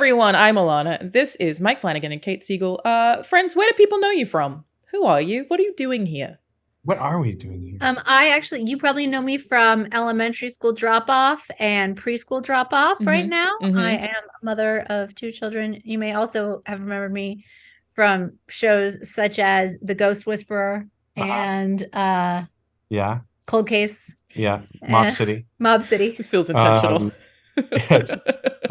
everyone, I'm Alanah, and this is Mike Flanagan and Kate Siegel. Friends, where do people know you from? Who are you? What are you doing here? What are we doing here? You probably know me from elementary school drop-off and preschool drop-off right now. I am a mother of 2 children. You may also have remembered me from shows such as The Ghost Whisperer and Cold Case. Yeah, Mob City. Mob City. This feels intentional. Yes.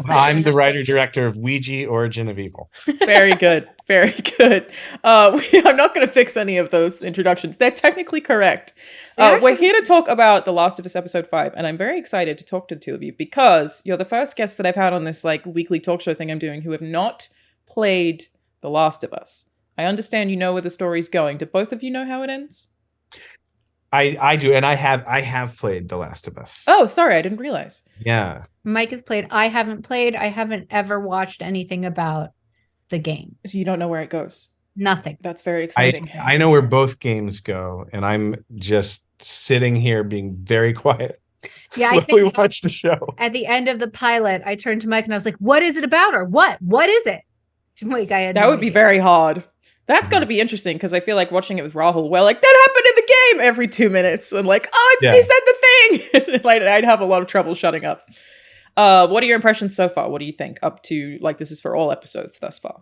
I'm the writer-director of Ouija, Origin of Evil. Very good. Very good. I'm not going to fix any of those introductions. They're technically correct. We're here to talk about The Last of Us Episode 5, and I'm very excited to talk to the two of you because you're the first guest that I've had on this weekly talk show thing I'm doing who have not played The Last of Us. I understand you know where the story's going. Do both of you know how it ends? I do, and I have played The Last of Us. Oh, sorry, I didn't realize. Yeah. Mike has played. I haven't played. I haven't ever watched anything about the game. So you don't know where it goes? Nothing. That's very exciting. I know where both games go, and I'm just sitting here being very quiet. Yeah, I think we watched the show. At the end of the pilot, I turned to Mike and I was like, "What is it about, or what? What is it?" Mike, that would be very hard. That's got to be interesting because I feel like watching it with Rahul, well, that happened in the game every 2 minutes, and they said the thing. I'd have a lot of trouble shutting up. What are your impressions so far? What do you think up to this is for all episodes thus far?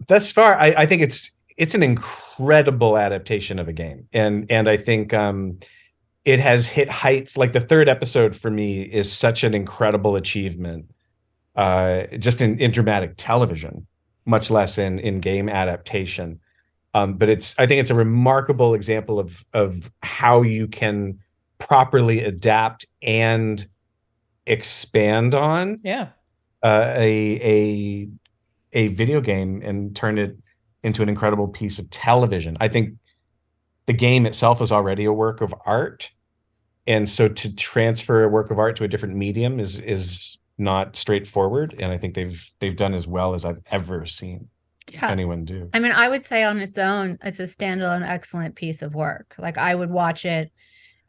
Thus far, I think it's an incredible adaptation of a game, and I think it has hit heights. Like the 3rd episode for me is such an incredible achievement, just in dramatic television, much less in game adaptation. But I think it's a remarkable example of how you can properly adapt and expand on a video game and turn it into an incredible piece of television. I think the game itself is already a work of art, and so to transfer a work of art to a different medium is not straightforward, and I think they've done as well as I've ever seen anyone do. I mean, I would say on its own, it's a standalone excellent piece of work. I would watch it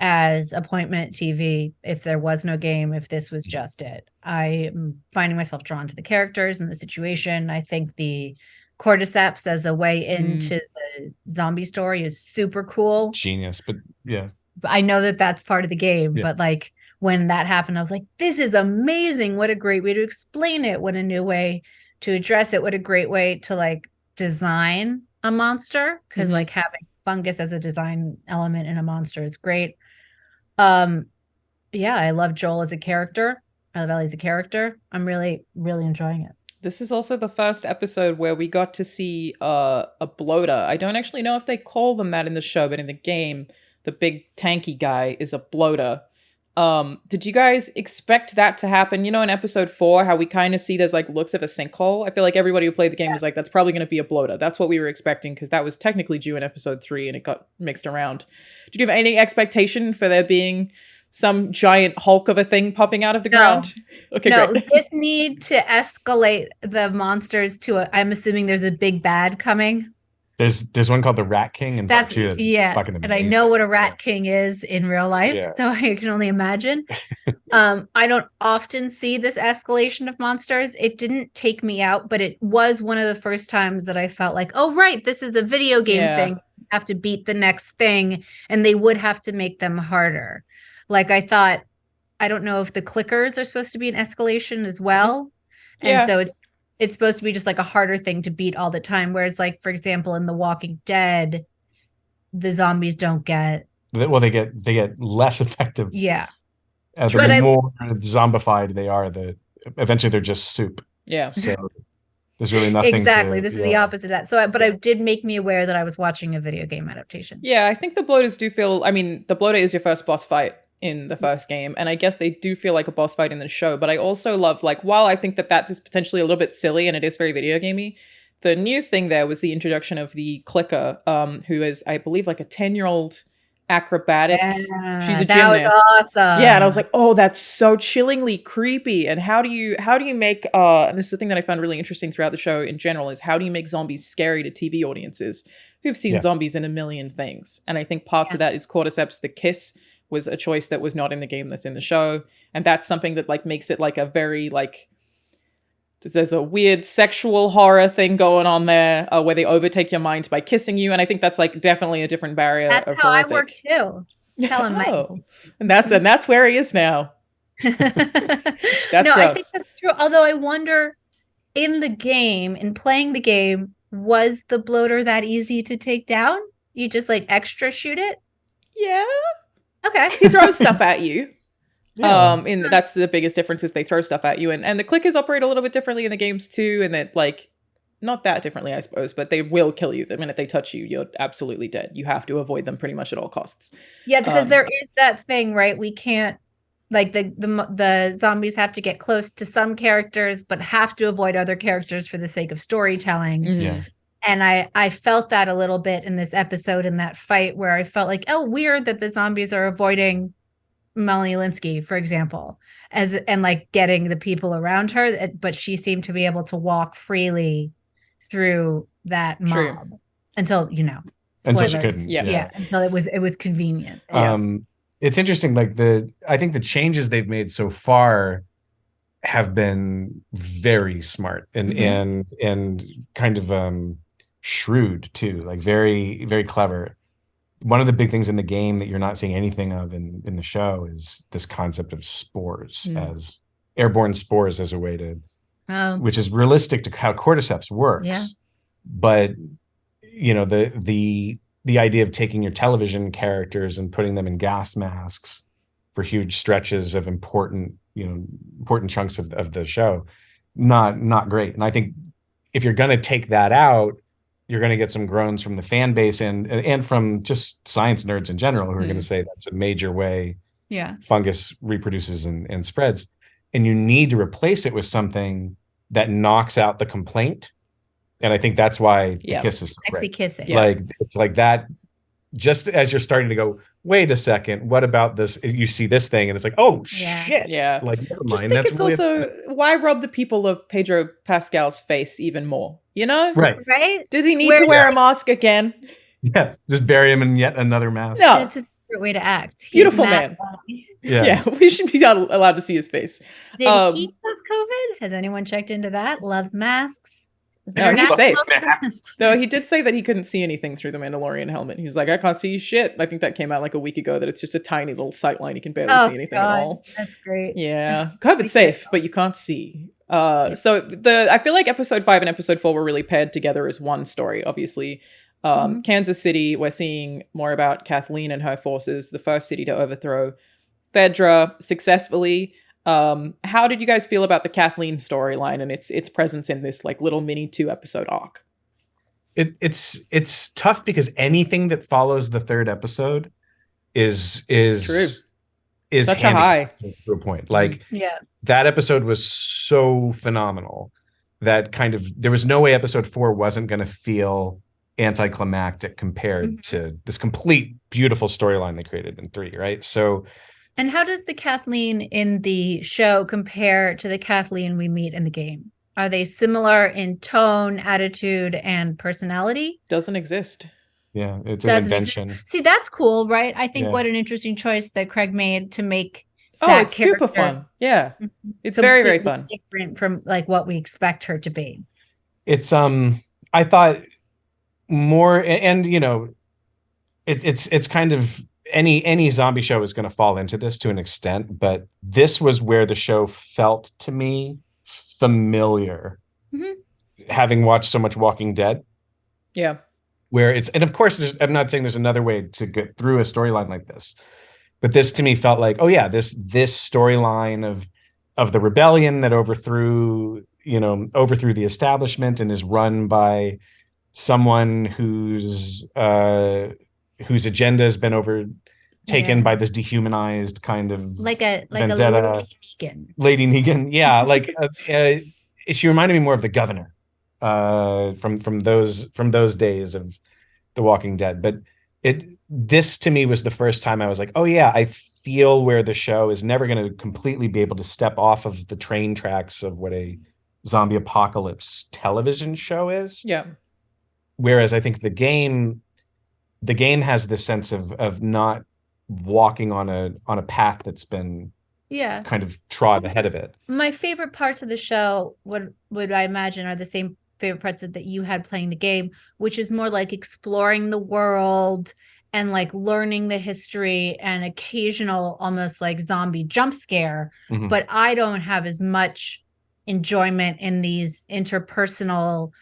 as appointment TV if there was no game, if this was just it. I'm finding myself drawn to the characters and the situation. I think the cordyceps as a way into the zombie story is super cool. Genius, but yeah. I know that that's part of the game, but when that happened, I was like, this is amazing. What a great way to explain it. What a new way to address it. What a great way to design a monster. Because having fungus as a design element in a monster is great. I love Joel as a character. I love Ellie as a character. I'm really, really enjoying it. This is also the first episode where we got to see a bloater. I don't actually know if they call them that in the show, but in the game, the big tanky guy is a bloater. Did you guys expect that to happen? In episode 4, how we kind of see there's looks of a sinkhole. I feel like everybody who played the game was that's probably going to be a bloater. That's what we were expecting because that was technically due in episode 3 and it got mixed around. Did you have any expectation for there being some giant hulk of a thing popping out of the ground? Okay, great. This need to escalate the monsters to I'm assuming there's a big bad coming. There's one called the Rat King, and that's fucking amazing. And I know what a Rat King is in real life, so I can only imagine. I don't often see this escalation of monsters. It didn't take me out, but it was one of the first times that I felt like, oh right, this is a video game thing. You have to beat the next thing, and they would have to make them harder. I thought, I don't know if the clickers are supposed to be an escalation as well, and so it's supposed to be just a harder thing to beat all the time. Whereas for example, in The Walking Dead, the zombies don't get. Well, they get less effective. Yeah. The more zombified they are, eventually they're just soup. Yeah. So there's really nothing. Exactly. This is the opposite of that. So, but it did make me aware that I was watching a video game adaptation. Yeah, I think the bloaters do feel. The bloater is your first boss fight in the first game, and I guess they do feel like a boss fight in the show, but I also love while I think that is potentially a little bit silly and it is very video gamey, the new thing there was the introduction of the clicker, who is I believe a 10-year-old acrobatic. She's a gymnast. Was awesome. Yeah, and I was like, oh, that's so chillingly creepy. And how do you make and this is the thing that I found really interesting throughout the show in general is how do you make zombies scary to TV audiences who've seen zombies in a million things? And I think parts of that is cordyceps. The kiss was a choice that was not in the game that's in the show, and that's something that makes it a very There's a weird sexual horror thing going on there where they overtake your mind by kissing you, and I think that's like definitely a different barrier. That's of how horrific. I work too. Tell him, Mike. And that's where he is now. That's gross. I think that's true. Although I wonder, in the game, in playing the game, was the bloater that easy to take down? You just like extra shoot it? Yeah. Okay. He throws stuff at you. Yeah. And that's the biggest difference is they throw stuff at you, and the clickers operate a little bit differently in the games too, and that like not that differently, I suppose, but they will kill you the minute they touch you. You're absolutely dead. You have to avoid them pretty much at all costs. Yeah, because there is that thing, right? We can't like the zombies have to get close to some characters, but have to avoid other characters for the sake of storytelling. Mm-hmm. Yeah. And I felt that a little bit in this episode, in that fight, where I felt like, oh, weird that the zombies are avoiding Melanie Linsky, for example, and like getting the people around her, but she seemed to be able to walk freely through that mob until until she couldn't. Yeah, until it was convenient. It's interesting. Like I think the changes they've made so far have been very smart and kind of shrewd too. Like very, very clever. One of the big things in the game that you're not seeing anything of in the show is this concept of spores as airborne spores as a way to, which is realistic to how cordyceps works. Yeah. But the idea of taking your television characters and putting them in gas masks for huge stretches of important chunks of the show, not great. And I think if you're going to take that out, you're going to get some groans from the fan base and from just science nerds in general who are going to say that's a major way fungus reproduces and spreads. And you need to replace it with something that knocks out the complaint. And I think that's why the kiss is sexy kissing. Like it's like that. Just as you're starting to go, wait a second, what about this? You see this thing, and it's like, oh shit! Yeah, like never mind. Just think it's really also why rob the people of Pedro Pascal's face even more? Right? Does he need to wear a mask again? Yeah, just bury him in yet another mask. No, it's a secret way to act. He's beautiful man. Yeah, we should be allowed to see his face. Did he has COVID? Has anyone checked into that? Loves masks. No, he's safe. So he did say that he couldn't see anything through the Mandalorian helmet. He's like, I can't see shit. I think that came out like a week ago, that it's just a tiny little sight line. You can barely see anything at all. That's great. Yeah. COVID's safe, but you can't see. So I feel like episode 5 and episode 4 were really paired together as one story. Obviously, Kansas City, we're seeing more about Kathleen and her forces, the first city to overthrow Fedra successfully. How did you guys feel about the Kathleen storyline and its presence in this like little mini 2-episode arc? It's tough because anything that follows the third episode is true. Is such a high to a point. Like that episode was so phenomenal that kind of there was no way episode 4 wasn't going to feel anticlimactic compared to this complete beautiful storyline they created in 3, right? So. And how does the Kathleen in the show compare to the Kathleen we meet in the game? Are they similar in tone, attitude, and personality? Doesn't exist. Yeah, it's an invention. See, that's cool, right? I think what an interesting choice that Craig made to make it's super fun. Yeah. It's very, very fun. Different from like what we expect her to be. It's I thought more and it's kind of any zombie show is going to fall into this to an extent, but this was where the show felt to me familiar, having watched so much Walking Dead. Yeah. Where and of course, I'm not saying there's another way to get through a storyline like this, but this to me felt like, this storyline of the rebellion that overthrew the establishment and is run by someone whose agenda has been overtaken by this dehumanized kind of like a Lady Negan. Yeah, like she reminded me more of the Governor from those days of The Walking Dead. But this to me was the first time I was like, I feel where the show is never going to completely be able to step off of the train tracks of what a zombie apocalypse television show is. Yeah. Whereas I think the game has this sense of not walking on a path that's been kind of trod ahead of it. My favorite parts of the show would I imagine are the same favorite parts that you had playing the game, which is more like exploring the world and like learning the history and occasional almost like zombie jump scare. But I don't have as much enjoyment in these interpersonal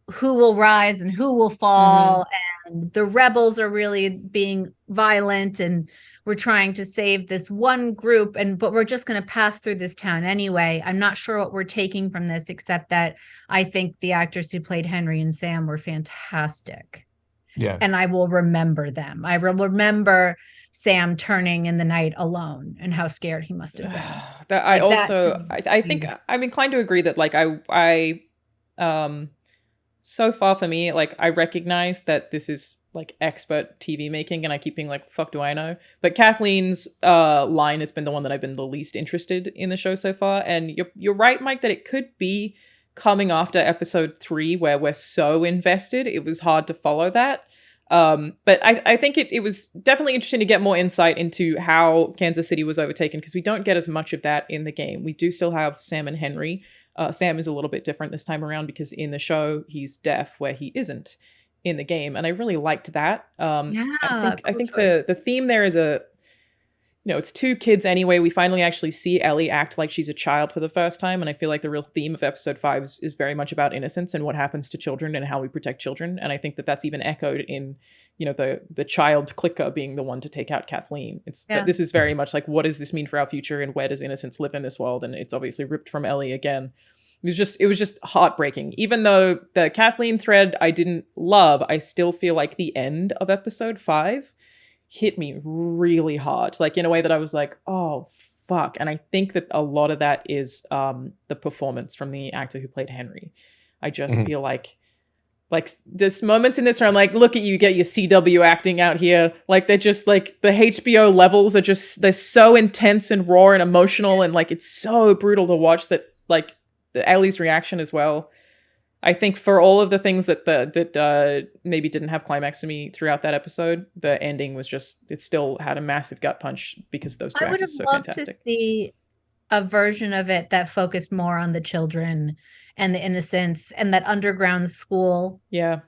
who will rise and who will fall, and the rebels are really being violent, and we're trying to save this one group, but we're just going to pass through this town anyway. I'm not sure what we're taking from this, except that I think the actors who played Henry and Sam were fantastic. Yeah. And I will remember them. I will remember Sam turning in the night alone and how scared he must have been. I think I'm inclined to agree that like I so far for me, like I recognize that this is like expert TV making, and I keep being like, fuck do I know? But Kathleen's line has been the one that I've been the least interested in the show so far. And you're right, Mike, that it could be coming after episode 3 where we're so invested, it was hard to follow that. But I think it was definitely interesting to get more insight into how Kansas City was overtaken, because we don't get as much of that in the game. We do still have Sam and Henry. Sam is a little bit different this time around because in the show he's deaf, where he isn't in the game, and I really liked that. I think the theme there is it's 2 kids anyway. We finally actually see Ellie act like she's a child for the first time, and I feel like the real theme of episode 5 is very much about innocence and what happens to children and how we protect children. And I think that that's even echoed in the child clicker being the one to take out Kathleen. This is very much like, what does this mean for our future, and where does innocence live in this world? And it's obviously ripped from Ellie again. It was just heartbreaking. Even though the Kathleen thread I didn't love, I still feel like the end of episode 5 hit me really hard, like in a way that I was like, oh fuck. And I think that a lot of that is the performance from the actor who played Henry. I just feel like there's moments in this where I'm like, look at you, get your CW acting out here. Like they're just like, the HBO levels are just, they're so intense and raw and emotional, and like it's so brutal to watch that, like the Ellie's reaction as well. I think for all of the things that maybe didn't have climax to me throughout that episode, the ending was just, it still had a massive gut punch because those 2 actors are so fantastic. I would have loved to see a version of it that focused more on the children and the innocence and that underground school. Yeah.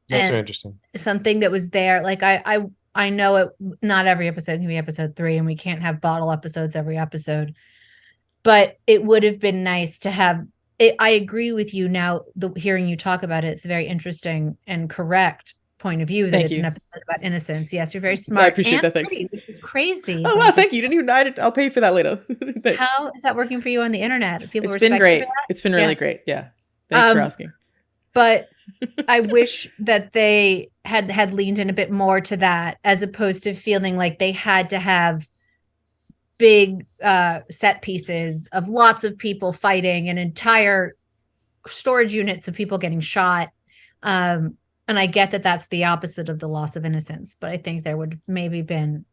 That's so interesting. Something that was there. Like I know it, not every episode can be episode 3, and we can't have bottle episodes every episode, but it would have been nice to have it. I agree with you now, hearing you talk about it. It's a very interesting and correct point of view that it's an episode about innocence. Yes, you're very smart. I appreciate that. Thanks. This is crazy. Oh, wow. Thank you. Didn't even I'll pay for that later. How is that working for you on the internet? It's been great. It's been really great. Yeah. Thanks for asking. But I wish that they had leaned in a bit more to that, as opposed to feeling like they had to have big set pieces of lots of people fighting and entire storage units of people getting shot. And I get that that's the opposite of the loss of innocence, but I think there would maybe been,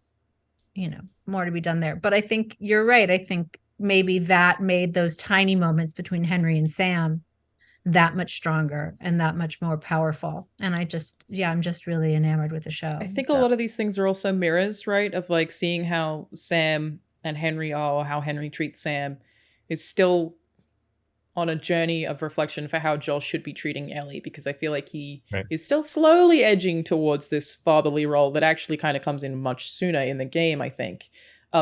more to be done there. But I think you're right. I think maybe that made those tiny moments between Henry and Sam that much stronger and that much more powerful. And I'm just really enamored with the show. I think a lot of these things are also mirrors, right? Of like seeing how Sam and Henry are, or how Henry treats Sam, is still on a journey of reflection for how Joel should be treating Ellie, because I feel like he is still slowly edging towards this fatherly role that actually kind of comes in much sooner in the game, I think.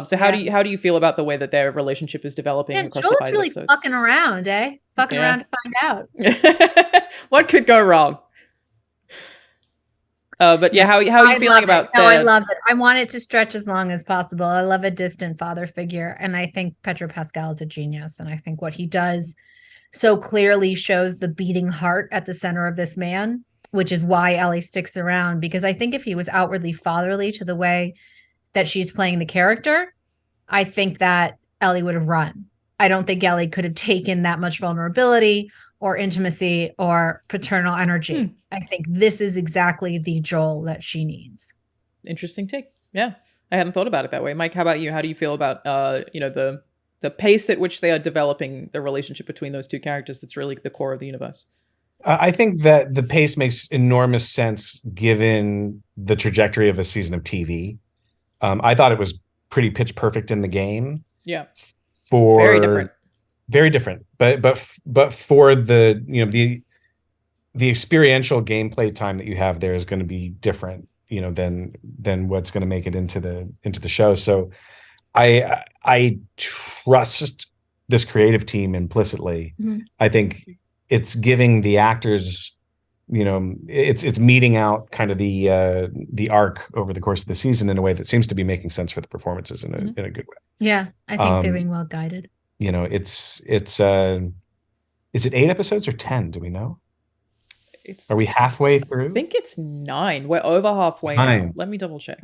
So how do you feel about the way that their relationship is developing across the 5 really episodes? Fucking around, eh? Fucking around to find out. What could go wrong? But yeah, how are you feeling about that? I love it. I want it to stretch as long as possible. I love a distant father figure. And I think Pedro Pascal is a genius. And I think what he does so clearly shows the beating heart at the center of this man, which is why Ellie sticks around. Because I think if he was outwardly fatherly to the way that she's playing the character, I think that Ellie would have run. I don't think Ellie could have taken that much vulnerability or intimacy or paternal energy. I think this is exactly the Joel that she needs. Interesting take. Yeah. I hadn't thought about it that way. Mike, how about you? How do you feel about the pace at which they are developing the relationship between those 2 characters that's really the core of the universe? I think that the pace makes enormous sense given the trajectory of a season of TV. I thought it was pretty pitch perfect in the game. Yeah. For very different. But for the, you know, the experiential gameplay time that you have there is going to be different, you know, than what's going to make it into the show. So I trust this creative team implicitly. Mm-hmm. I think it's giving the actors, you know, it's meeting out kind of the arc over the course of the season in a way that seems to be making sense for the performances in a good way. Yeah, I think they're being well guided. You know, it's is it 8 episodes or 10? Do we know? Are we halfway through? I think it's 9. We're over halfway 9. Now. Let me double check.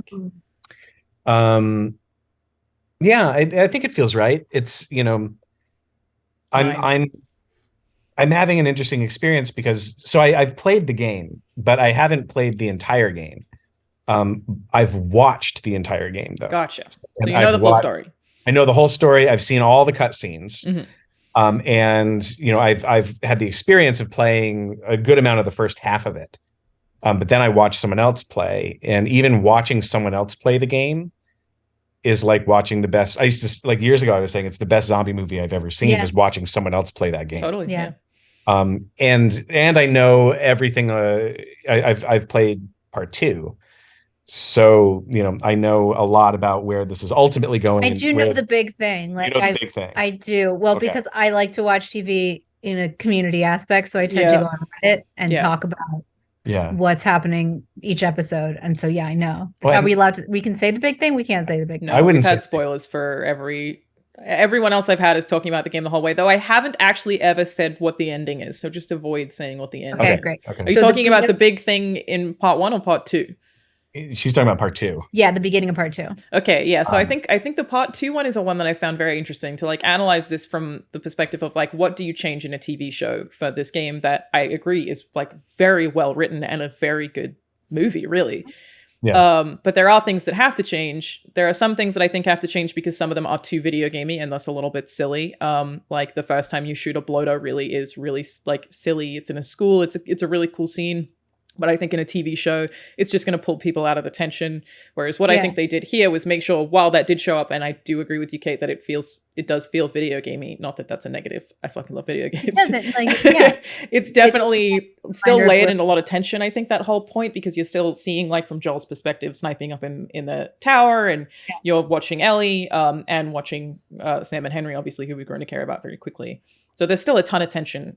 Yeah, I think it feels right. It's, you know, I'm having an interesting experience because I've played the game, but I haven't played the entire game. I've watched the entire game though. Gotcha. So you know the full story. I know the whole story. I've seen all the cutscenes. And you know, I've had the experience of playing a good amount of the first half of it. But then I watched someone else play, and even watching someone else play the game is like watching the best. I used to, like, years ago, I was saying it's the best zombie movie I've ever seen was watching someone else play that game. Totally. Yeah. And I know everything. I've played part 2. So, you know, I know a lot about where this is ultimately going. I do know the big thing. Like, you know the big thing. I do. Well, because I like to watch TV in a community aspect. So I tend to go on Reddit and talk about what's happening each episode. And so, yeah, I know. Well, are we allowed to, we can say the big thing? We can't say the big thing. No, I wouldn't. We've had spoilers for everyone else I've had is talking about the game the whole way, though I haven't actually ever said what the ending is. So just avoid saying what the ending is. Great. Okay. Are you talking about the big thing in part 1 or part 2? She's talking about part 2. Yeah, the beginning of part 2. Okay, yeah. So I think the part 2 one is a one that I found very interesting to like analyze this from the perspective of like, what do you change in a TV show for this game that I agree is like very well written and a very good movie, really. Yeah. But there are things that have to change. There are some things that I think have to change because some of them are too video gamey and thus a little bit silly. Like the first time you shoot a bloater really is really like silly. It's in a school. It's a really cool scene. But I think in a TV show, it's just going to pull people out of the tension. Whereas what I think they did here was make sure while that did show up, and I do agree with you, Kate, that it does feel video gamey. Not that that's a negative. I fucking love video games. It doesn't, like, it's definitely still layered in a lot of tension. I think that whole point, because you're still seeing, like, from Joel's perspective, sniping up in the tower, and you're watching Ellie and watching Sam and Henry, obviously, who we're going to care about very quickly. So there's still a ton of tension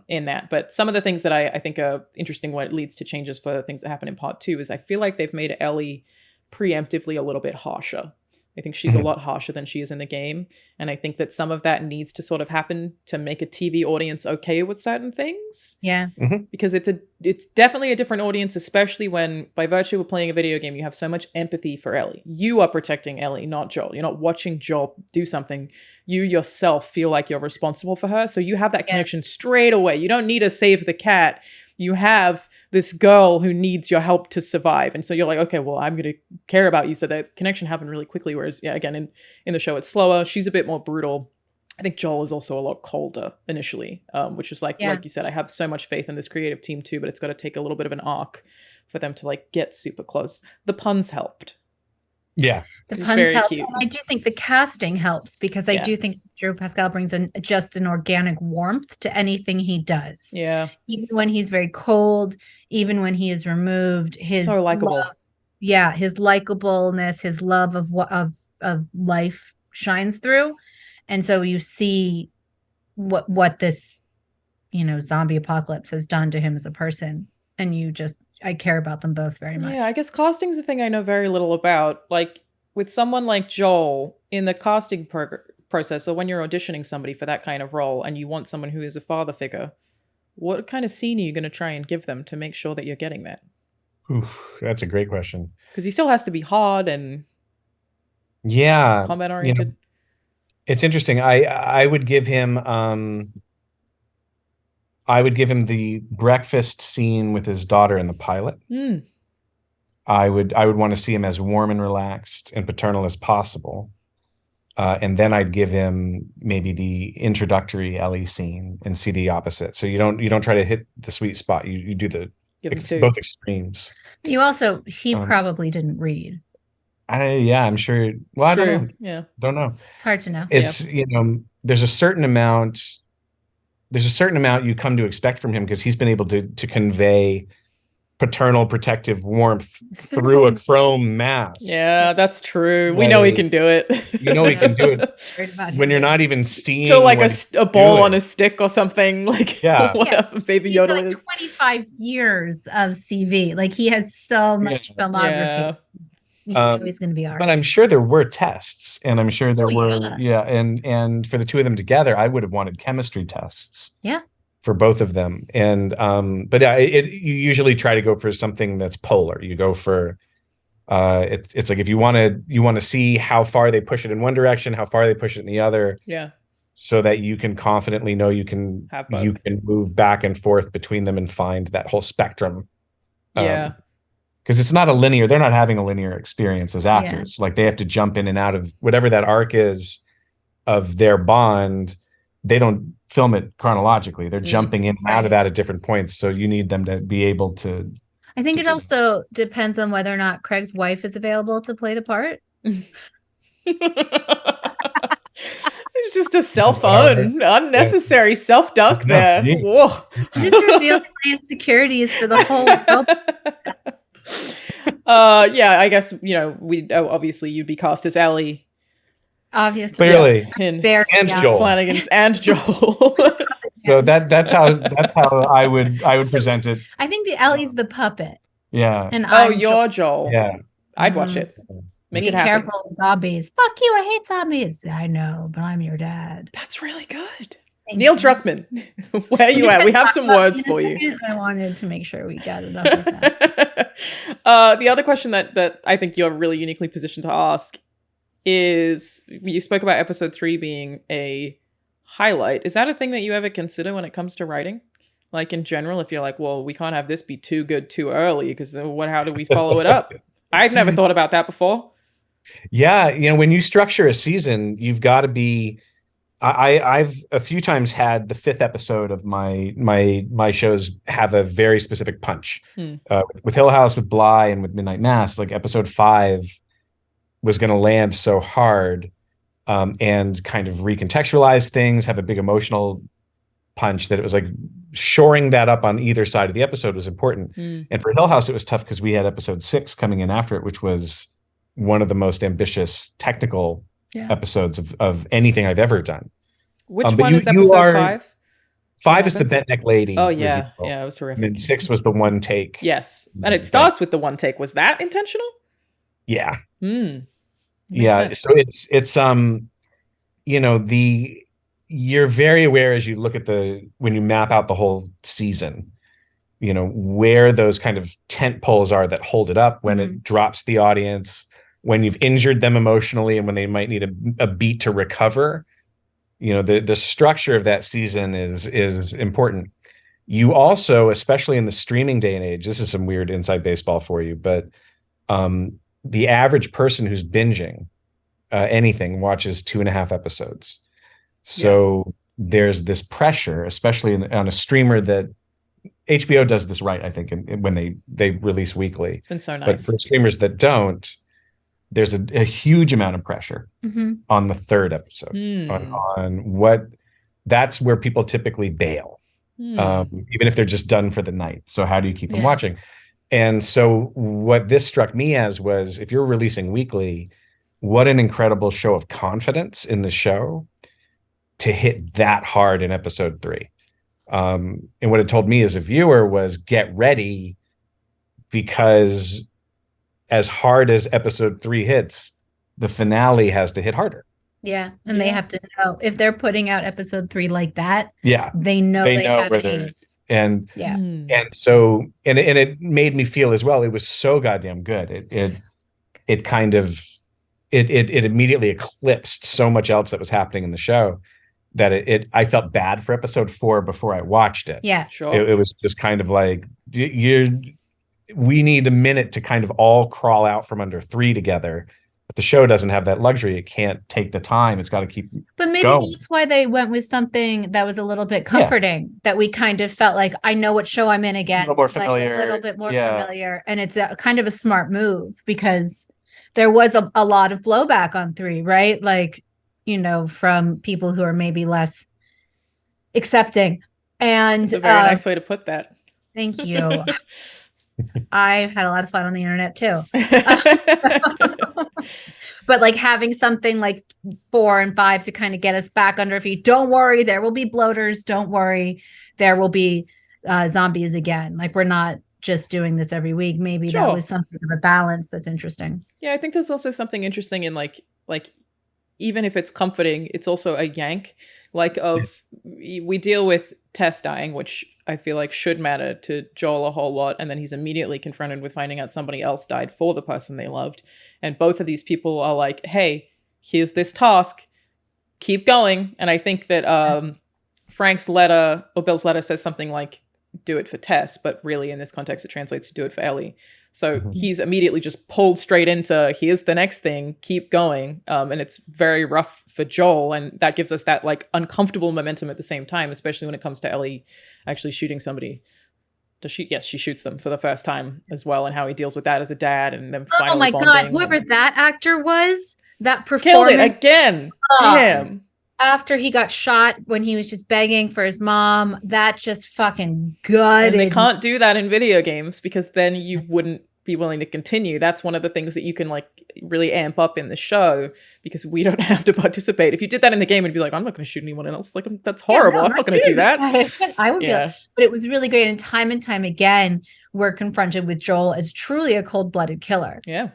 in that. But some of the things that I think are interesting when it leads to changes for the things that happen in part 2 is I feel like they've made Ellie preemptively a little bit harsher. I think she's a lot harsher than she is in the game. And I think that some of that needs to sort of happen to make a TV audience okay with certain things. Yeah. Because it's definitely a different audience, especially when, by virtue of playing a video game, you have so much empathy for Ellie. You are protecting Ellie, not Joel. You're not watching Joel do something. You yourself feel like you're responsible for her. So you have that connection straight away. You don't need to save the cat. You have this girl who needs your help to survive. And so you're like, okay, well, I'm going to care about you. So that connection happened really quickly. Whereas, again, in the show, it's slower. She's a bit more brutal. I think Joel is also a lot colder initially, which is like you said, I have so much faith in this creative team too, but it's got to take a little bit of an arc for them to like get super close. The puns helped. Yeah. The puns help. And I do think the casting helps because I do think Joe Pascal brings just an organic warmth to anything he does. Yeah. Even when he's very cold, even when he is removed, his so likable. His likableness, his love of life shines through. And so you see what this, zombie apocalypse has done to him as a person. And I care about them both very much. Yeah, I guess casting's a thing I know very little about. Like with someone like Joel in the casting process, or when you're auditioning somebody for that kind of role and you want someone who is a father figure, what kind of scene are you going to try and give them to make sure that you're getting that? Oof, that's a great question. Because he still has to be hard and combat oriented. It's interesting. I would give him the breakfast scene with his daughter in the pilot. I would want to see him as warm and relaxed and paternal as possible. And then I'd give him maybe the introductory Ellie scene and see the opposite. So you don't try to hit the sweet spot. You do both extremes. He probably didn't read. I'm sure. Well, I don't know. Yeah. Don't know. It's hard to know. It's, there's a certain amount you come to expect from him because he's been able to convey paternal protective warmth through a chrome mask. Yeah, that's true. We know he can do it. He can do it when you're not even seeing. So like a ball on a stick or something, like whatever Baby Yoda like is. 25 years of CV. Like he has so much filmography. He's going to be all right. But I'm sure there were tests, and I'm sure there were, and for the two of them together, I would have wanted chemistry tests. Yeah. For both of them, and but you usually try to go for something that's polar. You go for it's like if you want to see how far they push it in one direction, how far they push it in the other. Yeah. So that you can confidently know you can move back and forth between them and find that whole spectrum. Yeah. Because it's not they're not having a linear experience as actors. Like they have to jump in and out of whatever that arc is of their bond. They don't film it chronologically. They're jumping in and out of that at different points. So you need them to be able to. I think it also depends on whether or not Craig's wife is available to play the part. It's just a unnecessary self-dunk there. Whoa. Just revealing my insecurities for the whole world. I guess, we obviously you'd be cast as Ellie. Obviously. Clearly. And Joel. Flanagan's and Joel. So that's how I would present it. I think the Ellie's the puppet. Yeah. And you're Joel. Yeah. I'd watch it. Make it happen. Be careful with zombies. Fuck you, I hate zombies. I know, but I'm your dad. That's really good. Neil Druckmann, where are you at? We have some words for you. I wanted to make sure we got it up with that. The other question that I think you're really uniquely positioned to ask is, you spoke about episode 3 being a highlight. Is that a thing that you ever consider when it comes to writing? Like in general, if you're like, well, we can't have this be too good too early because then how do we follow it up? I've never thought about that before. Yeah, when you structure a season, you've got to be. I've a few times had the 5th episode of my shows have a very specific punch. With Hill House, with Bly, and with Midnight Mass, like episode 5 was going to land so hard and kind of recontextualize things, have a big emotional punch, that it was like shoring that up on either side of the episode was important. And for Hill House, it was tough because we had episode 6 coming in after it, which was one of the most ambitious technical episodes of anything I've ever done. Which one is episode 5? 5 is the bent neck lady. Oh yeah, reveal. It was terrific. And then 6 was the one take. Yes, and it starts with the one take. Was that intentional? Yeah. Sense. So it's you're very aware as you look at when you map out the whole season, where those kind of tent poles are that hold it up when it drops the audience, when you've injured them emotionally, and when they might need a beat to recover. The structure of that season is important. You also, especially in the streaming day and age, this is some weird inside baseball for you, but the average person who's binging anything watches 2.5 episodes. So there's this pressure, especially on a streamer, that HBO does this right, I think, when they release weekly. It's been so nice. But for streamers that don't, there's a huge amount of pressure on the 3rd episode on what. That's where people typically bail, even if they're just done for the night. So how do you keep them watching? And so what this struck me as was, if you're releasing weekly, what an incredible show of confidence in the show to hit that hard in episode 3. And what it told me as a viewer was, get ready, because as hard as episode 3 hits, the finale has to hit harder. Yeah. And they have to know, if they're putting out episode 3 like that, they know where there is. And so it made me feel as well, it was so goddamn good. It kind of immediately eclipsed so much else that was happening in the show, that I felt bad for episode 4 before I watched it. Yeah, sure. It was just kind of like, we need a minute to kind of all crawl out from under 3 together. But the show doesn't have that luxury. It can't take the time. It's got to keep But maybe going. That's why they went with something that was a little bit comforting, that we kind of felt like, I know what show I'm in again. A little more familiar. Like a little bit more familiar. And it's a kind of a smart move, because there was a lot of blowback on 3, right? Like, from people who are maybe less accepting. And it's a very nice way to put that. Thank you. I've had a lot of fun on the internet too. But like having something like 4 and 5 to kind of get us back under our feet. Don't worry, there will be bloaters. Don't worry, there will be zombies again. Like, we're not just doing this every week. Maybe that was something of a balance that's interesting. Yeah, I think there's also something interesting in like even if it's comforting, it's also a yank. Like we deal with Tess dying, which I feel like should matter to Joel a whole lot. And then he's immediately confronted with finding out somebody else died for the person they loved. And both of these people are like, hey, here's this task. Keep going. And I think that Frank's letter or Bill's letter says something like, do it for Tess. But really in this context, it translates to do it for Ellie. So he's immediately just pulled straight into, here's the next thing, keep going. And it's very rough for Joel. And that gives us that like uncomfortable momentum at the same time, especially when it comes to Ellie actually shooting somebody. Does she? Yes, she shoots them for the first time as well. And how he deals with that as a dad and then finally oh my God, whoever that actor was, that performance. Killed it again. Damn. After he got shot when he was just begging for his mom, that just fucking gutted. And they can't do that in video games because then you wouldn't be willing to continue. That's one of the things that you can like really amp up in the show because we don't have to participate. If you did that in the game, it'd be like, I'm not going to shoot anyone else. Like, that's horrible. I'm not going to do that. I would be like, but it was really great. And time again, we're confronted with Joel as truly a cold-blooded killer. Yeah.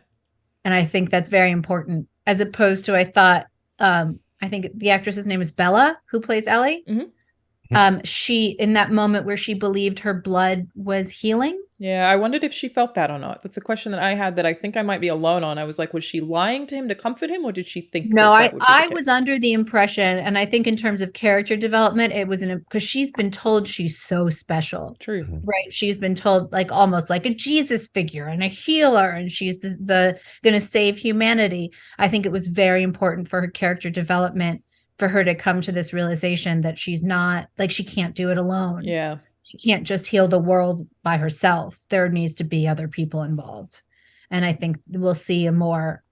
And I think that's very important as opposed to, I think the actress's name is Bella, who plays Ellie. She, in that moment where she believed her blood was healing. Yeah, I wondered if she felt that or not. That's a question that I had that I think I might be alone on. I was like, was she lying to him to comfort him, or did she think? No, I was under the impression, and I think in terms of character development, it was because she's been told she's so special. True, right? She's been told like almost like a Jesus figure and a healer, and she's the going to save humanity. I think it was very important for her character development for her to come to this realization that she's not like she can't do it alone. Yeah. She can't just heal the world by herself. There needs to be other people involved. And I think we'll see a more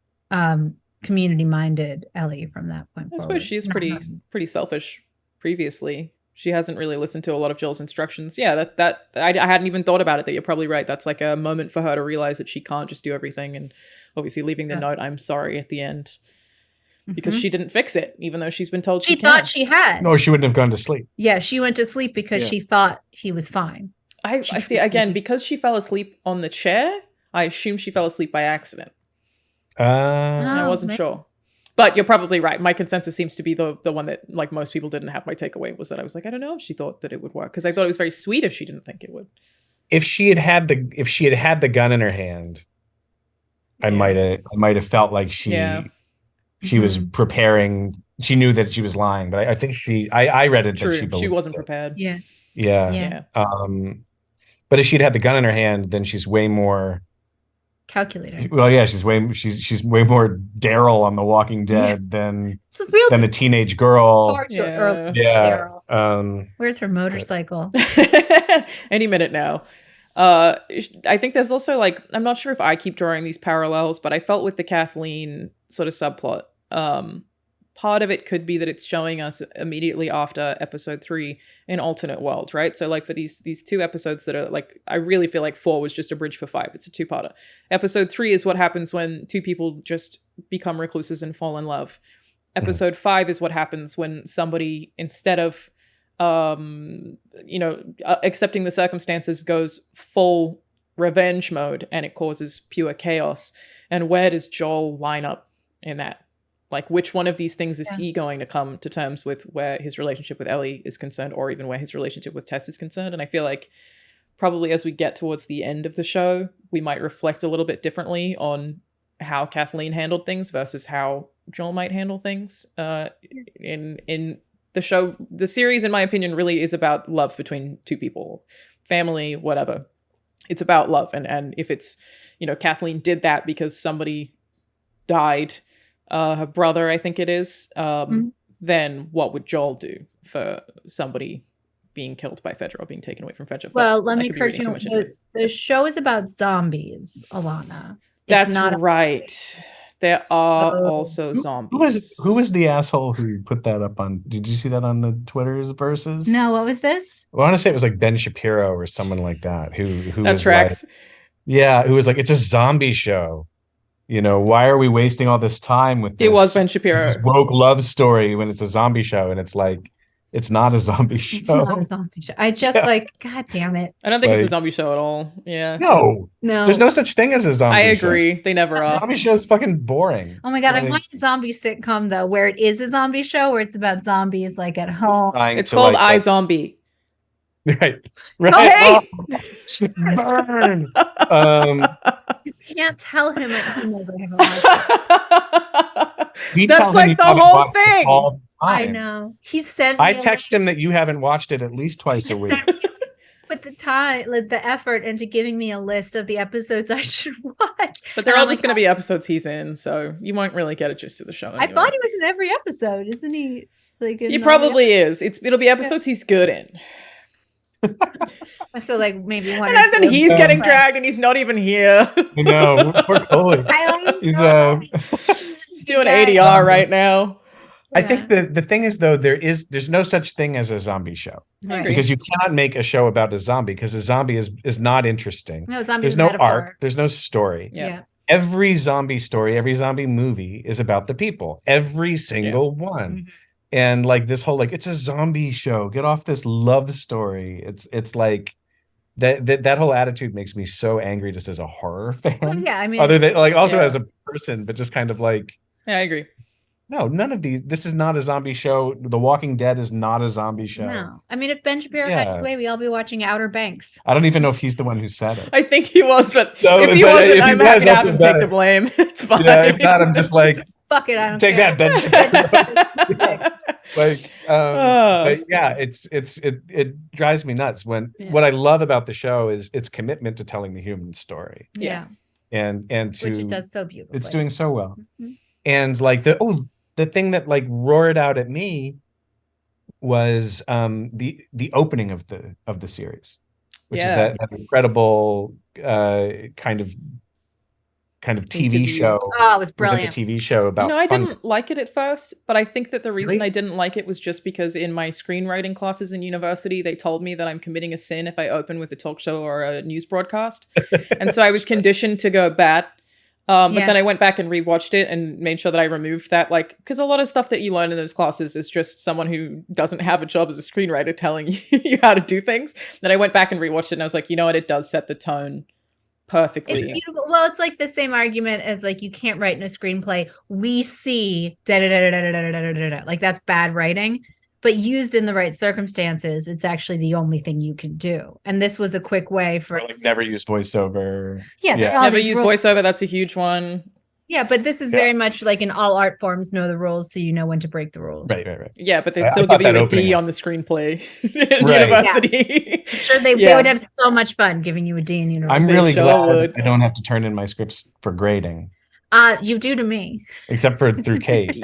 community-minded Ellie from that point forward. I suppose she's pretty selfish previously. She hasn't really listened to a lot of Joel's instructions. Yeah, that I hadn't even thought about it, that you're probably right. That's like a moment for her to realize that she can't just do everything, and obviously leaving the note, I'm sorry, at the end. Because she didn't fix it, even though she's been told she thought she had. No, she wouldn't have gone to sleep. Yeah, she went to sleep because she thought he was fine. I see, again, because she fell asleep on the chair, I assume she fell asleep by accident. I wasn't sure. But you're probably right. My consensus seems to be the one that like most people didn't have. My takeaway was that I was like, I don't know if she thought that it would work, because I thought it was very sweet if she didn't think it would. If she had had the gun in her hand, I might have felt like she was preparing. She knew that she was lying, but I think I read it that she wasn't prepared. Yeah. But if she'd had the gun in her hand, then she's way more calculated. Well, yeah, she's way more Daryl on The Walking Dead than a teenage girl. Where's her motorcycle? Any minute now. I think there's also like, I'm not sure if I keep drawing these parallels, but I felt with the Kathleen sort of subplot, part of it could be that it's showing us immediately after episode 3 an alternate world, right? So like for these 2 episodes that are like, I really feel like 4 was just a bridge for 5. It's a 2-parter. Episode 3 is what happens when 2 people just become recluses and fall in love. Episode 5 is what happens when somebody, instead of accepting the circumstances, goes full revenge mode, and it causes pure chaos. And where does Joel line up in that? Like, which one of these things is he going to come to terms with, where his relationship with Ellie is concerned, or even where his relationship with Tess is concerned? And I feel like probably as we get towards the end of the show, we might reflect a little bit differently on how Kathleen handled things versus how Joel might handle things. In the show, the series, in my opinion, really is about love between 2 people, family, whatever. It's about love. And if it's, Kathleen did that because somebody died, her brother, I think it is, then what would Joel do for somebody being killed by Fedra or being taken away from Fedra? Well, let me correct you. The show is about zombies, Alanah. That's not right. There are also zombies. Who was the asshole who put that up on? Did you see that on the Twitter's versus? No, what was this? Well, I want to say it was like Ben Shapiro or someone like that who that was tracks. Like, yeah, who was like, it's a zombie show. You know, why are we wasting all this time with this? It was Ben Shapiro. This woke love story when it's a zombie show, and it's like, it's not a zombie show. It's not a zombie show. I just God damn it. I don't think it's a zombie show at all. Yeah. No. There's no such thing as a zombie show. I agree. They never are. Zombie show is fucking boring. Oh my God. I want a zombie sitcom though, where it is a zombie show, where it's about zombies like at home. It's called iZombie. Right. Oh, hey! Burn. You can't tell him I never have That's like the whole thing. I know. He sent. I text him that you haven't watched it at least twice a week. Put the time, like the effort into giving me a list of the episodes I should watch. But they're all just going to be episodes he's in, so you won't really get a gist of the show. Anyway. I thought he was in every episode, isn't he? Like he probably is. It'll be episodes he's good in. So like maybe one. And then he's getting dragged, and he's not even here. No, poor Coley. He's doing ADR right now. I think the thing is though, there's no such thing as a zombie show, because you cannot make a show about a zombie, because a zombie is not interesting. No, zombie. There's no arc. There's no story. Yeah. Every zombie story, every zombie movie is about the people. Every single one. Mm-hmm. And like this whole it's a zombie show. Get off this love story. It's like that whole attitude makes me so angry just as a horror fan. Well, yeah, I mean, other than also as a person, but just kind of like. Yeah, I agree. No, none of these. This is not a zombie show. The Walking Dead is not a zombie show. No, I mean, if Ben Shapiro had his way, we'd all be watching Outer Banks. I don't even know if he's the one who said it. I think he was, but if he wasn't, I'm happy to have him take the blame. It's fine. Yeah, if not, I'm just like, fuck it, I don't take care. that, Ben Shapiro. But yeah, it drives me nuts when what I love about the show is its commitment to telling the human story. Yeah, and to which it does so beautifully. It's doing so well, and like the thing that like roared out at me was the opening of the series, which is that incredible kind of TV show. Oh, it was brilliant. Like a TV show about. I didn't like it at first, but I think that the reason I didn't like it was just because in my screenwriting classes in university, they told me that I'm committing a sin if I open with a talk show or a news broadcast, and so I was conditioned to go bat. But then I went back and rewatched it and made sure that I removed that, because a lot of stuff that you learn in those classes is just someone who doesn't have a job as a screenwriter telling you how to do things. Then I went back and rewatched it and I was like, you know what? It does set the tone perfectly. It's beautiful. Well, it's like the same argument as like you can't write in a screenplay. We see da da da da da da da da da. Like that's bad writing. But used in the right circumstances, it's actually the only thing you can do. And this was a quick way for never use voiceover. Yeah, never use voiceover. That's a huge one. Yeah, but this is very much like in all art forms, know the rules so you know when to break the rules. Right. Yeah, but they'd still give you a D on the screenplay in university. Yeah. Sure, they would have so much fun giving you a D in university. I'm really glad I don't have to turn in my scripts for grading. You do to me. Except for through Kate.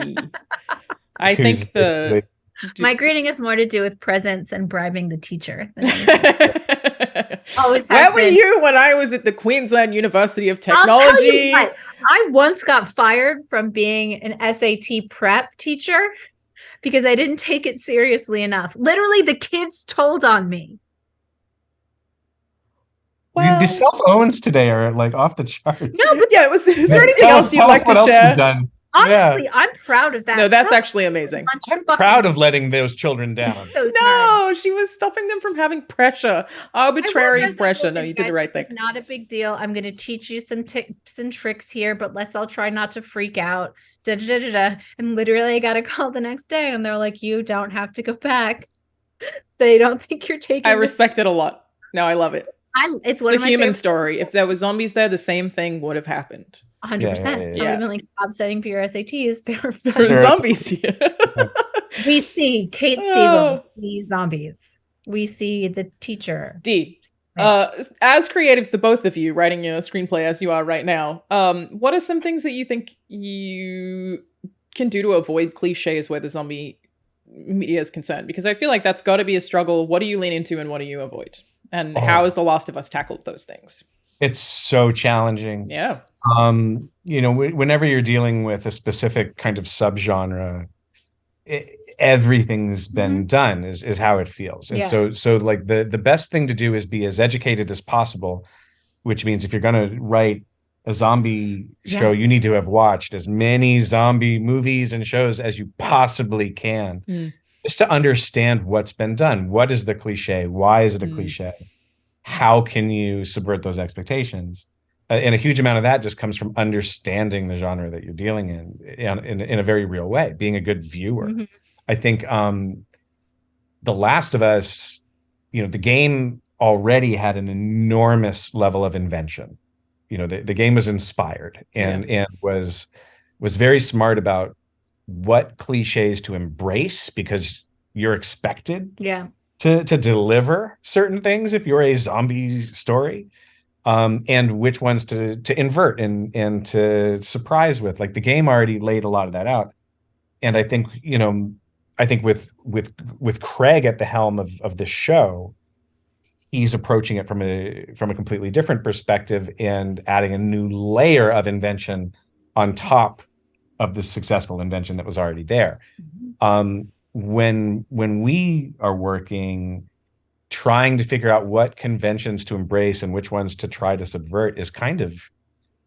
I think my grading has more to do with presents and bribing the teacher. Where were you when I was at the Queensland University of Technology? I once got fired from being an SAT prep teacher because I didn't take it seriously enough. Literally, the kids told on me. Well, the cell phones today are like off the charts. No, but is there anything else you'd like to share? Honestly, I'm proud of that. No, that's actually amazing. I'm proud of letting those children down. No, she was stopping them from having pressure. Arbitrary pressure. No, you did the right thing. It's not a big deal. I'm going to teach you some tips and tricks here, but let's all try not to freak out. Da, da, da, da, da. And literally, I got a call the next day, and they're like, you don't have to go back. They don't think you're taking I respect it a lot. No, I love it. It's the human story. If there were zombies there, the same thing would have happened. 100%. I would have been like, stop studying for your SATs. There were zombies here. We see Kate Siegel. We see zombies. We see the teacher. D. As creatives, the both of you writing your screenplay as you are right now, what are some things that you think you can do to avoid cliches where the zombie media is concerned? Because I feel like that's got to be a struggle. What do you lean into and what do you avoid? And how has The Last of Us tackled those things? It's so challenging. Yeah. Whenever you're dealing with a specific kind of subgenre, everything's been done is how it feels. And so like the best thing to do is be as educated as possible, which means if you're going to write a zombie show, you need to have watched as many zombie movies and shows as you possibly can, just to understand what's been done. What is the cliche? Why is it a cliche? How can you subvert those expectations? And a huge amount of that just comes from understanding the genre that you're dealing in a very real way, being a good viewer. I think The Last of Us, the game already had an enormous level of invention. The game was inspired and was very smart about what cliches to embrace, because you're expected to deliver certain things if you're a zombie story, and which ones to invert and to surprise with. Like, the game already laid a lot of that out. And I think, with Craig at the helm of the show, he's approaching it from a completely different perspective and adding a new layer of invention on top of the successful invention that was already there. When we are working, trying to figure out what conventions to embrace and which ones to try to subvert is kind of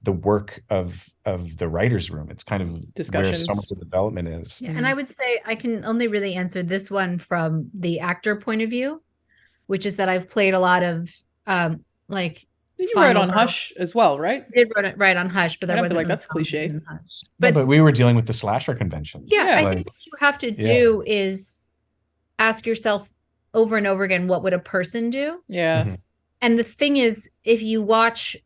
the work of the writer's room. It's kind of discussions, where so much of the development is. Yeah, and I would say I can only really answer this one from the actor point of view, which is that I've played a lot of you wrote on Hush as well, right? I did write on Hush, but there wasn't like that's cliche. But we were dealing with the slasher conventions. Yeah, I think what you have to do is ask yourself over and over again, what would a person do? Yeah. And the thing is, if you watch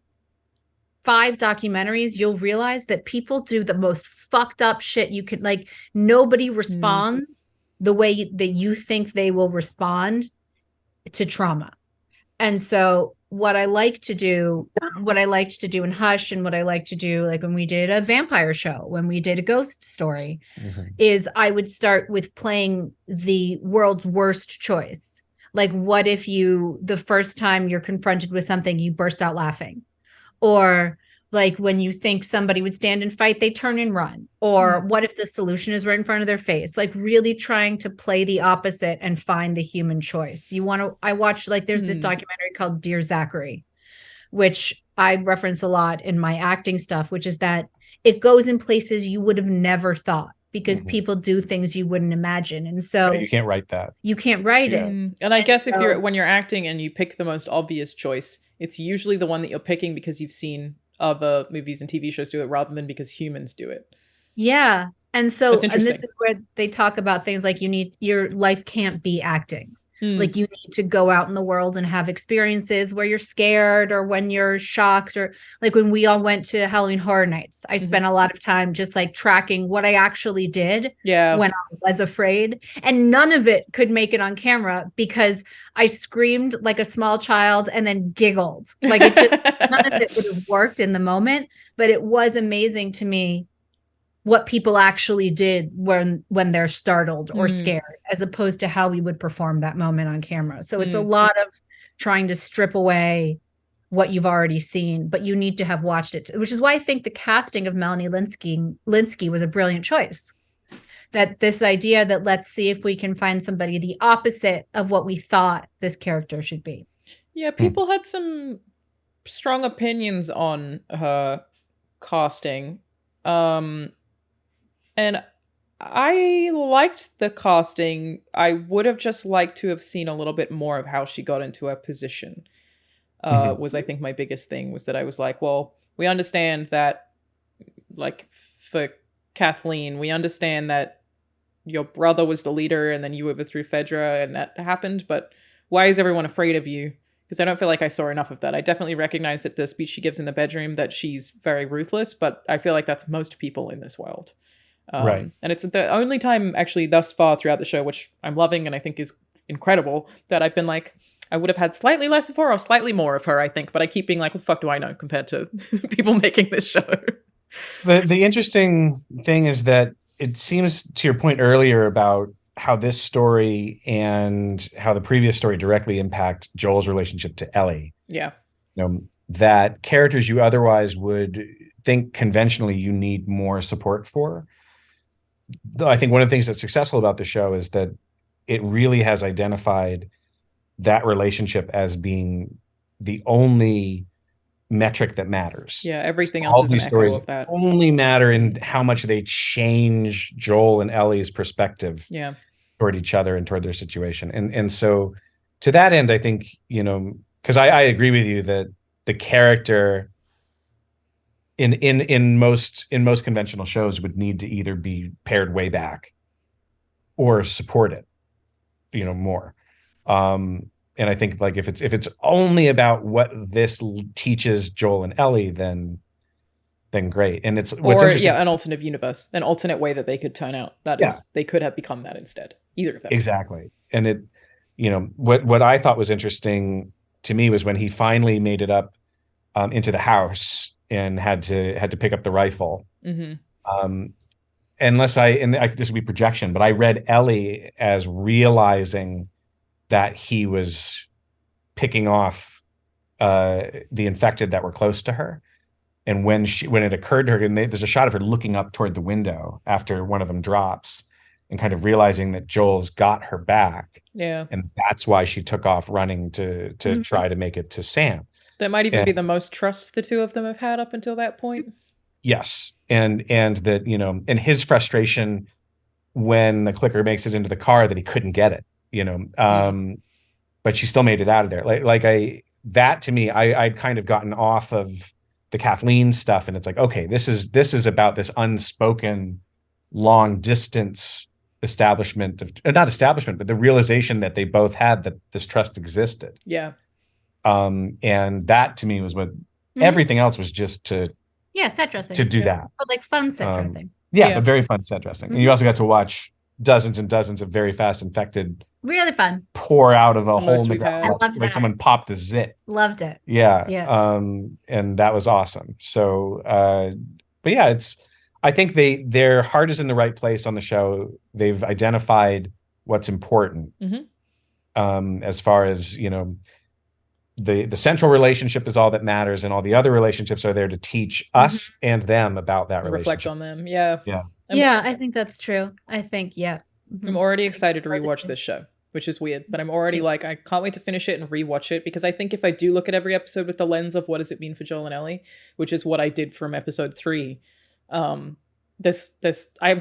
5 documentaries, you'll realize that people do the most fucked up shit you can. Like, nobody responds the way that you think they will respond to trauma. And so what I liked to do in Hush, and what I like to do, like when we did a vampire show, when we did a ghost story, is I would start with playing the world's worst choice. Like, what if the first time you're confronted with something, you burst out laughing? Or like when you think somebody would stand and fight, they turn and run. Or what if the solution is right in front of their face? Like, really trying to play the opposite and find the human choice. I watched, like, there's this documentary called Dear Zachary, which I reference a lot in my acting stuff, which is that it goes in places you would have never thought, because people do things you wouldn't imagine. And so you can't write that. You can't write it. And I guess when you're acting and you pick the most obvious choice, it's usually the one that you're picking because you've seen other movies and TV shows do it, rather than because humans do it. Yeah. And so, and this is where they talk about things like your life can't be acting. Like, you need to go out in the world and have experiences where you're scared, or when you're shocked, or like when we all went to Halloween Horror Nights, I spent a lot of time just like tracking what I actually did when I was afraid. And none of it could make it on camera because I screamed like a small child and then giggled. Like, it just, none of it would have worked in the moment, but it was amazing to me what people actually did when they're startled or scared, as opposed to how we would perform that moment on camera. So it's a lot of trying to strip away what you've already seen, but you need to have watched it, which is why I think the casting of Melanie Lynskey was a brilliant choice. That this idea that let's see if we can find somebody the opposite of what we thought this character should be. Yeah, people had some strong opinions on her casting. And I liked the casting. I would have just liked to have seen a little bit more of how she got into her position. Was, I think, my biggest thing, was that I was like, well, we understand that, like, for Kathleen, we understand that your brother was the leader and then you overthrew Fedra and that happened, but why is everyone afraid of you? Because I don't feel like I saw enough of that. I definitely recognize that the speech she gives in the bedroom, that she's very ruthless, but I feel like that's most people in this world. Right. And it's the only time actually thus far throughout the show, which I'm loving and I think is incredible, that I've been like, I would have had slightly less of her or slightly more of her, I think, but I keep being like, what the fuck do I know compared to people making this show? The interesting thing is that it seems, to your point earlier about how this story and how the previous story directly impact Joel's relationship to Ellie. Yeah. that characters you otherwise would think conventionally you need more support for. Though I think one of the things that's successful about the show is that it really has identified that relationship as being the only metric that matters. Yeah, everything else is an echo of that. Only matter in how much they change Joel and Ellie's perspective toward each other and toward their situation. And so to that end, I think, because I agree with you that the character in most conventional shows would need to either be pared way back or support it, more. And I think like if it's only about what this teaches Joel and Ellie, then great. And it's what's interesting. An alternate universe, an alternate way that they could turn out. That is, they could have become that instead. Either of them. Exactly. And it, what I thought was interesting to me was when he finally made it up into the house and had to pick up the rifle. Mm-hmm. This would be projection, but I read Ellie as realizing that he was picking off the infected that were close to her. And when it occurred to her, and there's a shot of her looking up toward the window after one of them drops and kind of realizing that Joel's got her back. Yeah. And that's why she took off running to try to make it to Sam. That might even be the most trust the two of them have had up until that point. Yes. And that, and his frustration when the clicker makes it into the car that he couldn't get it, but she still made it out of there. That to me, I'd kind of gotten off of the Kathleen stuff. And it's like, okay, this is about this unspoken long distance establishment of, not establishment, but the realization that they both had that this trust existed. Yeah. And that to me was what everything else was just to set dressing to do that, but like fun set dressing. But very fun set dressing. And you also got to watch dozens and dozens of very fast infected, really fun, pour out of a hole in the ground. I loved like that. Someone popped a zit. Loved it. Yeah. And that was awesome. So but yeah, I think their heart is in the right place on the show. They've identified what's important. As far as the central relationship is all that matters, and all the other relationships are there to teach us and them about that relationship. Reflect on them. Yeah. I think that's true. I think I'm already excited to rewatch this show, which is weird, but I'm already like, I can't wait to finish it and rewatch it, because I think if I do look at every episode with the lens of what does it mean for Joel and Ellie, which is what I did from episode 3, I'm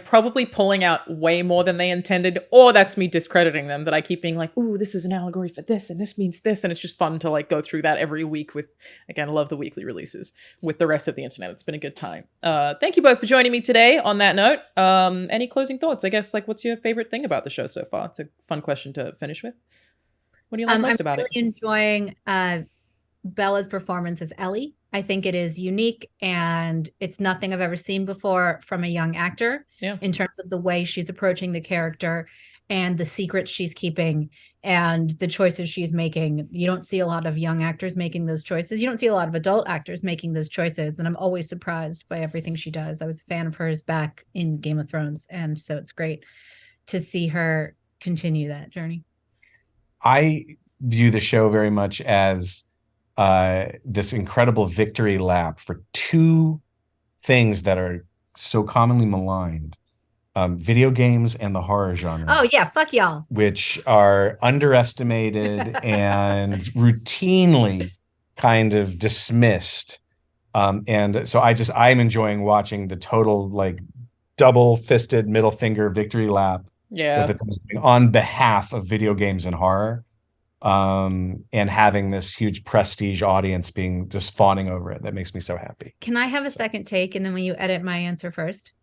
probably pulling out way more than they intended, or that's me discrediting them, that I keep being like, ooh, this is an allegory for this, and this means this, and it's just fun to like go through that every week with, again, I love the weekly releases with the rest of the internet. It's been a good time. Thank you both for joining me today. On that note, any closing thoughts? I guess, like, what's your favorite thing about the show so far? It's a fun question to finish with. What do you like most about it? I'm really enjoying Bella's performance as Ellie. I think it is unique, and it's nothing I've ever seen before from a young actor in terms of the way she's approaching the character and the secrets she's keeping and the choices she's making. You don't see a lot of young actors making those choices. You don't see a lot of adult actors making those choices. And I'm always surprised by everything she does. I was a fan of hers back in Game of Thrones. And so it's great to see her continue that journey. I view the show very much as this incredible victory lap for two things that are so commonly maligned: video games and the horror genre. Oh yeah, fuck y'all. Which are underestimated and routinely kind of dismissed. And so I'm enjoying watching the total like double-fisted middle finger victory lap on behalf of video games and horror. And having this huge prestige audience being just fawning over it. That makes me so happy. Can I have a second take, and then will you edit my answer first?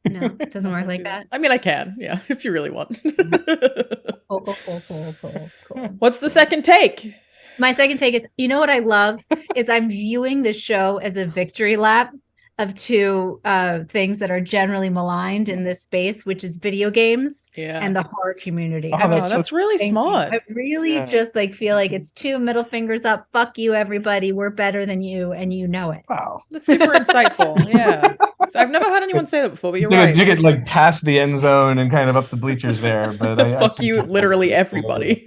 No, it doesn't work like that. I mean, I can, if you really want. Cool. What's the second take? My second take is, you know what I love is I'm viewing the show as a victory lap of two things that are generally maligned in this space, which is video games and the horror community. That's really smart. I really just like feel like it's two middle fingers up. Fuck you, everybody. We're better than you, and you know it. Wow, that's super insightful. Yeah, I've never had anyone say that before, but you're You right. get like past the end zone and kind of up the bleachers there, but fuck you, literally everybody.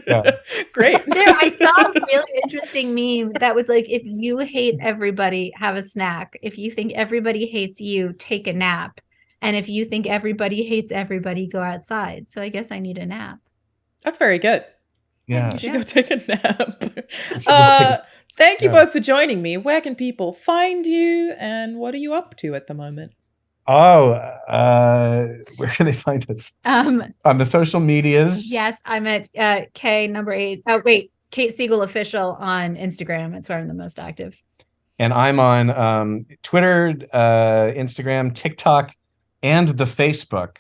Yeah. Great. I saw a really interesting meme that was like, if you hate everybody, have a snack. If you think everybody hates you, take a nap. And if you think everybody hates everybody, go outside. So I guess I need a nap. That's very good. Yeah. You should go take a nap. Thank you both for joining me. Where can people find you, and what are you up to at the moment? Oh, where can they find us? On the social medias. Yes, I'm at K8. Oh, wait, Kate Siegel official on Instagram. It's where I'm the most active. And I'm on Twitter, Instagram, TikTok, and the Facebook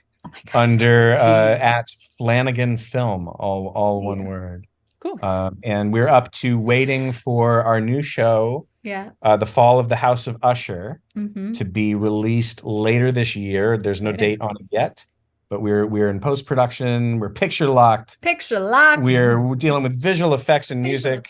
under at Flanagan Film, all one word. Cool. And we're up to waiting for our new show, The Fall of the House of Usher, to be released later this year. There's no date on it yet, but we're in post-production. We're picture locked. We're dealing with visual effects and music,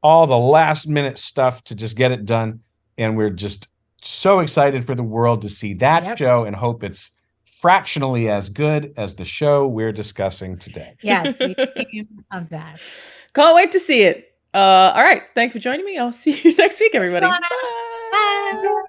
all the last minute stuff to just get it done. And we're just so excited for the world to see that show and hope it's fractionally as good as the show we're discussing today. Yes, we dream of that. Can't wait to see it. All right. Thanks for joining me. I'll see you next week, everybody. Bye.